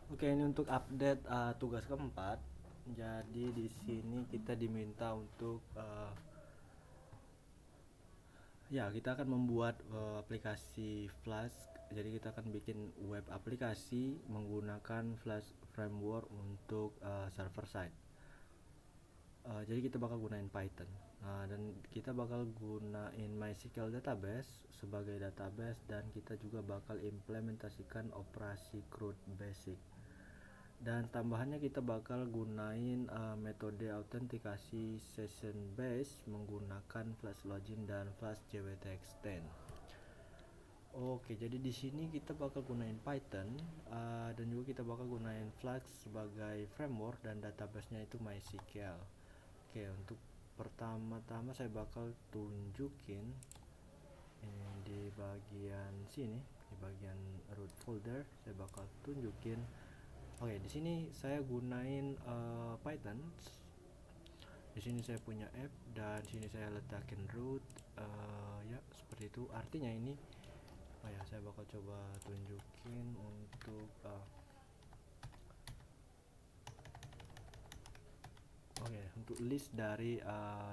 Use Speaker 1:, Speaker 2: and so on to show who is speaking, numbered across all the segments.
Speaker 1: Oke, ini untuk update tugas keempat. Jadi di sini kita diminta untuk ya kita akan membuat aplikasi Flash. Jadi kita akan bikin web aplikasi menggunakan Flash framework untuk server side. Jadi kita bakal gunain Python. Dan kita bakal gunain MySQL database sebagai database, dan kita juga bakal implementasikan operasi CRUD basic. Dan tambahannya kita bakal gunain metode autentikasi session base menggunakan flash login dan flash jwt extend. Oke, jadi di sini kita bakal gunain Python, dan juga kita bakal gunain Flash sebagai framework, dan database-nya itu MySQL. Oke, untuk pertama-tama saya bakal tunjukin ini di bagian sini, di bagian root folder saya bakal tunjukin. Oke, di sini saya gunain Python. Di sini saya punya app, dan di sini saya letakin root, ya seperti itu. Artinya ini, ya saya bakal coba tunjukin untuk oke, untuk list dari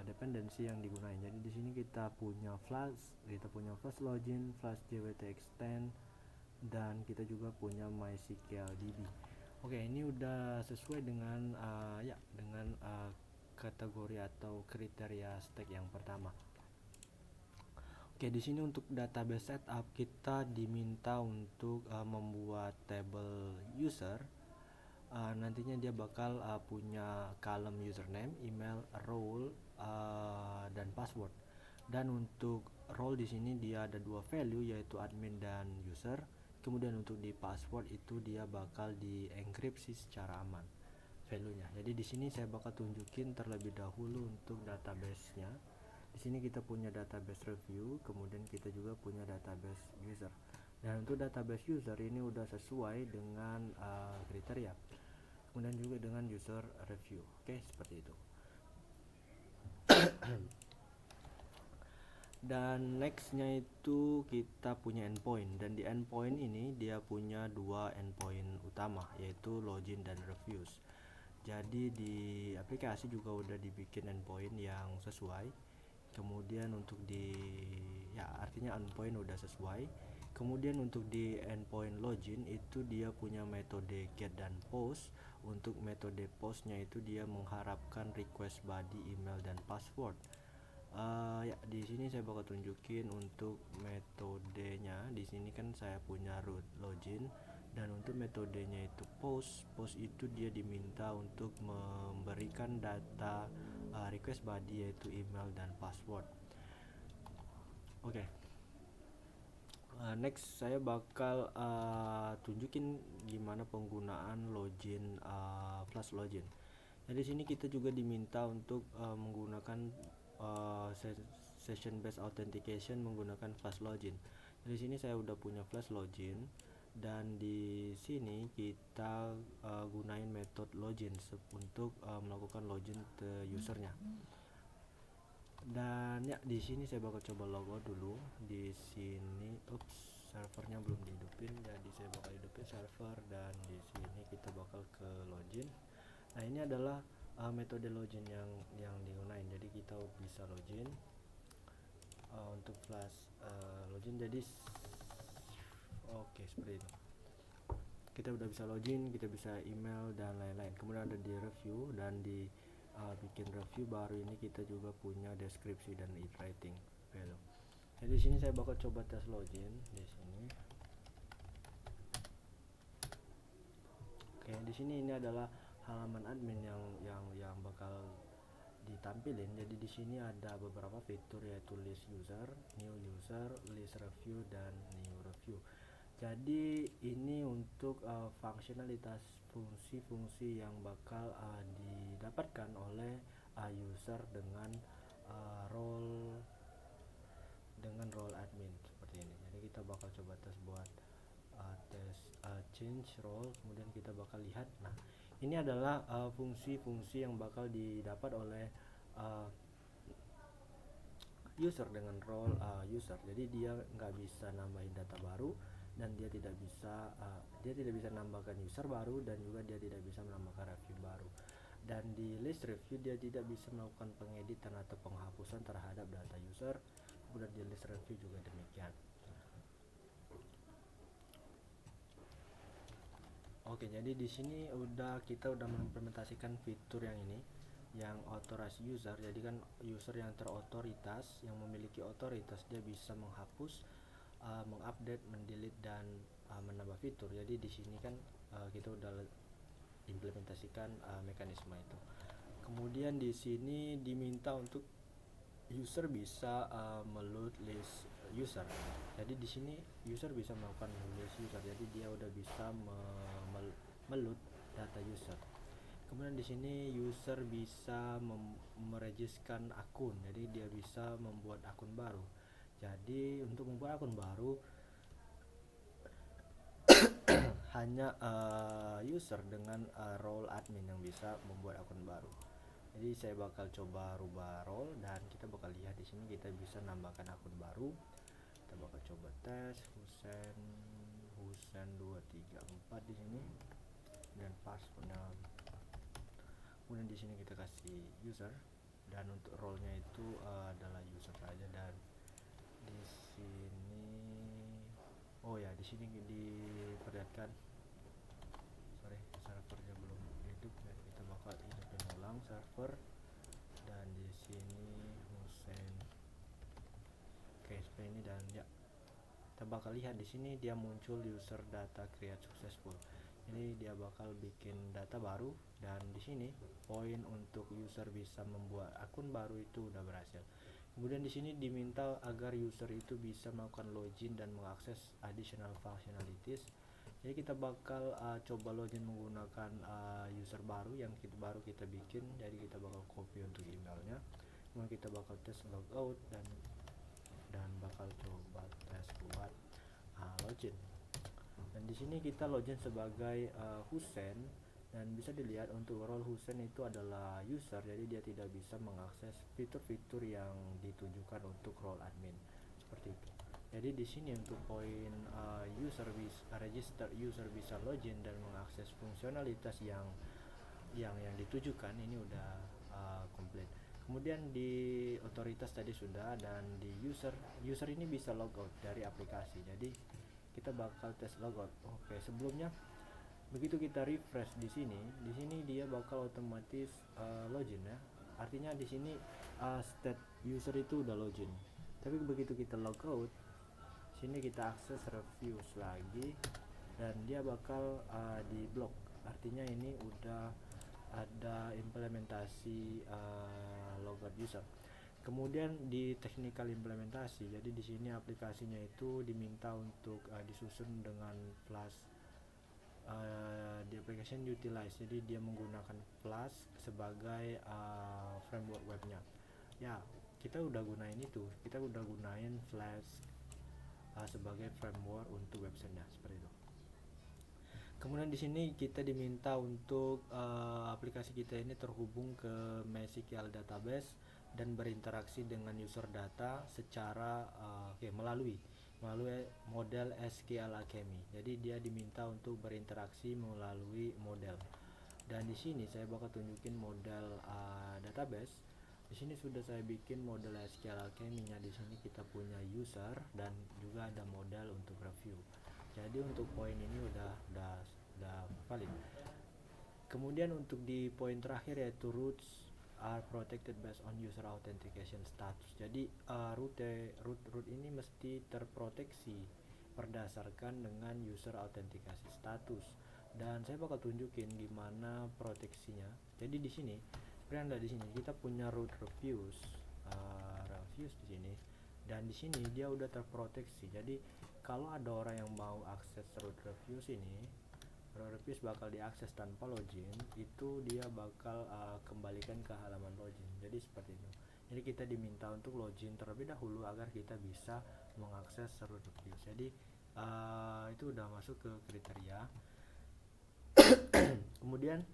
Speaker 1: dependensi yang digunakan. Jadi di sini kita punya flash login, flash jwt extend, dan kita juga punya MySQL DB. Oke, ini udah sesuai dengan kategori atau kriteria stack yang pertama. Oke, di sini untuk database setup kita diminta untuk membuat table user. Nantinya dia bakal punya column username, email, role, dan password. Dan untuk role di sini dia ada dua value, yaitu admin dan user. Kemudian untuk di password itu dia bakal dienkripsi secara aman value-nya. Jadi di sini saya bakal tunjukin terlebih dahulu untuk database-nya. Di sini kita punya database review, kemudian kita juga punya database user. Dan untuk database user ini udah sesuai dengan kriteria. Kemudian juga dengan user review. Oke, seperti itu. Dan nextnya itu kita punya endpoint, dan di endpoint ini dia punya dua endpoint utama, yaitu login dan reviews. Jadi di aplikasi juga udah dibikin endpoint yang sesuai. Kemudian untuk artinya endpoint udah sesuai. Kemudian untuk di endpoint login itu dia punya metode get dan post. Untuk metode postnya itu dia mengharapkan request body, email, dan password. Di sini saya bakal tunjukin untuk metodenya. Di sini kan saya punya root login, dan untuk metodenya itu post. Post itu dia diminta untuk memberikan data request body, yaitu email dan password. Oke. Next saya bakal tunjukin gimana penggunaan login, flash login. Nah, di sini kita juga diminta untuk menggunakan session based authentication menggunakan flash login. Nah, di sini saya udah punya flash login, dan di sini kita gunain method login untuk melakukan login ke usernya. Dan ya di sini saya bakal coba logout dulu. Di sini servernya belum dihidupin, jadi saya bakal hidupin server, dan di sini kita bakal ke login. Nah, ini adalah metode login yang digunain. Jadi kita bisa login untuk flash login. Jadi oke, seperti itu. Kita udah bisa login, kita bisa email dan lain-lain. Kemudian ada di review, dan di bikin review baru ini kita juga punya deskripsi dan iterating value. Jadi di sini saya bakal coba tes login di sini. Oke, di sini ini adalah halaman admin yang bakal ditampilin. Jadi di sini ada beberapa fitur, yaitu list user, new user, list review, dan new review. Jadi ini untuk fungsionalitas fungsi-fungsi yang bakal didapatkan oleh user dengan role admin seperti ini. Jadi kita bakal coba tes buat tes change role, kemudian kita bakal lihat. Nah, ini adalah fungsi-fungsi yang bakal didapat oleh user dengan role user. Jadi dia nggak bisa nambahin data baru, dan dia tidak bisa menambahkan user baru, dan juga dia tidak bisa menambahkan review baru. Dan di list review dia tidak bisa melakukan pengeditan atau penghapusan terhadap data user. Kemudian di list review juga demikian. Oke, jadi di sini kita udah mengimplementasikan fitur yang ini, yang authorized user. Jadi kan user yang terotoritas, yang memiliki otoritas, dia bisa menghapus, mengupdate, mendelete, dan menambah fitur. Jadi di sini kan kita udah implementasikan mekanisme itu. Kemudian di sini diminta untuk user bisa meload list user. Jadi di sini user bisa melakukan list user. Jadi dia udah bisa meload data user. Kemudian di sini user bisa meregistrkan akun. Jadi dia bisa membuat akun baru. Jadi untuk membuat akun baru hanya user dengan role admin yang bisa membuat akun baru. Jadi saya bakal coba rubah role dan kita bakal lihat di sini kita bisa nambahkan akun baru. Kita bakal coba tes Husen 234 di sini dan passwordnya. Kemudian di sini kita kasih user dan untuk role-nya itu adalah user saja. Dan di sini di sini diperlihatkan servernya belum hidup, jadi kita bakal hidupin ulang server. Dan di sini Husen KSP ini, dan ya kita bakal lihat di sini dia muncul user data create successful. Ini dia bakal bikin data baru, dan di sini poin untuk user bisa membuat akun baru itu udah berhasil. Kemudian di sini diminta agar user itu bisa melakukan login dan mengakses additional functionalities. Jadi kita bakal coba login menggunakan user baru yang baru kita bikin. Jadi kita bakal copy untuk emailnya, kemudian kita bakal tes logout dan bakal coba tes buat login. Dan di sini kita login sebagai Husen, dan bisa dilihat untuk role Husen itu adalah user, jadi dia tidak bisa mengakses fitur-fitur yang ditujukan untuk role admin seperti itu. Jadi di sini untuk poin register user bisa login dan mengakses fungsionalitas yang ditujukan ini udah komplit. Kemudian di otoritas tadi sudah, dan di user ini bisa logout dari aplikasi. Jadi kita bakal tes logout. Oke, sebelumnya begitu kita refresh di sini dia bakal otomatis login ya. Artinya di sini state user itu udah login. Tapi begitu kita logout, sini kita akses reviews lagi dan dia bakal di block. Artinya ini udah ada implementasi logout user. Kemudian di technical implementasi, jadi di sini aplikasinya itu diminta untuk disusun dengan Flask di application utilize. Jadi dia menggunakan Flask sebagai framework webnya. Ya, kita udah gunain Flask sebagai framework untuk websitenya seperti itu. Kemudian di sini kita diminta untuk aplikasi kita ini terhubung ke MySQL database dan berinteraksi dengan user data secara melalui model SQL Alchemy. Jadi dia diminta untuk berinteraksi melalui model. Dan di sini saya bakal tunjukin model database. Di sini sudah saya bikin model SQL Alchemy-nya. Di sini kita punya user dan juga ada model untuk review. Jadi untuk poin ini udah valid. Kemudian untuk di poin terakhir yaitu roots are protected based on user authentication status. Jadi root ini mesti terproteksi berdasarkan dengan user autentikasi status. Dan saya bakal tunjukin gimana proteksinya. Jadi di sini sebenarnya di sini kita punya root reviews di sini, dan di sini dia udah terproteksi. Jadi kalau ada orang yang mau akses root reviews ini, root reviews bakal diakses tanpa login, itu dia bakal kembalikan ke halaman login. Jadi seperti itu. Jadi kita diminta untuk login terlebih dahulu agar kita bisa mengakses root reviews. Jadi itu udah masuk ke kriteria. Kemudian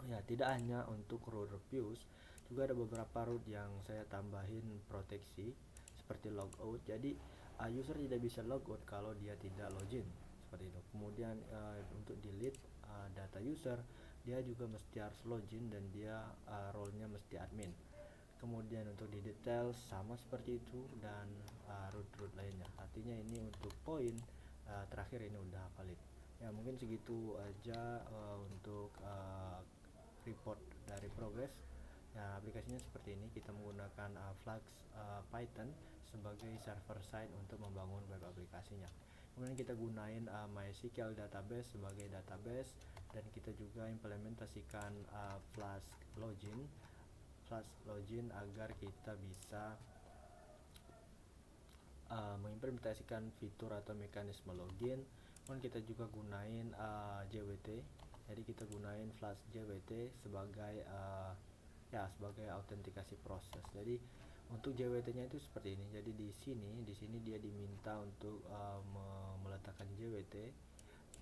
Speaker 1: ya, tidak hanya untuk root reviews, juga ada beberapa root yang saya tambahin proteksi seperti logout. Jadi user tidak bisa logout kalau dia tidak login seperti itu. Kemudian untuk delete data user, dia juga mesti harus login dan dia role-nya mesti admin. Kemudian untuk di detail sama seperti itu, dan root lainnya. Artinya ini untuk poin terakhir ini udah valid. Ya mungkin segitu aja untuk report dari progress. Ya, aplikasinya seperti ini. Kita menggunakan Flux Python sebagai server side untuk membangun web aplikasinya. Kemudian kita gunain MySQL database sebagai database, dan kita juga implementasikan Flask login agar kita bisa mengimplementasikan fitur atau mekanisme login. Kemudian kita juga gunain JWT. Jadi kita gunain Flask JWT sebagai sebagai autentikasi proses. Jadi untuk JWT-nya itu seperti ini. Jadi di sini dia diminta untuk meletakkan JWT.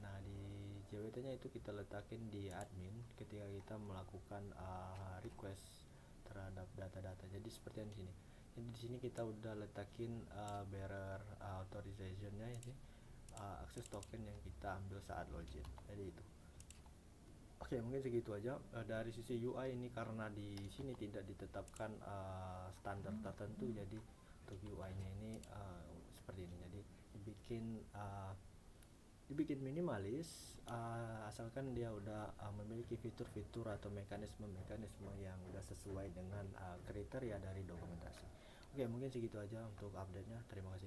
Speaker 1: Nah, di JWT-nya itu kita letakin di admin ketika kita melakukan request terhadap data-data. Jadi seperti yang di sini. Jadi di sini kita udah letakin bearer authorization-nya ini, akses token yang kita ambil saat login. Jadi itu. Oke, mungkin segitu aja. Dari sisi UI ini karena di sini tidak ditetapkan standar tertentu, jadi untuk UI-nya ini seperti ini. Jadi dibikin minimalis, asalkan dia udah memiliki fitur-fitur atau mekanisme-mekanisme yang udah sesuai dengan kriteria dari dokumentasi. Oke, mungkin segitu aja untuk update-nya. Terima kasih.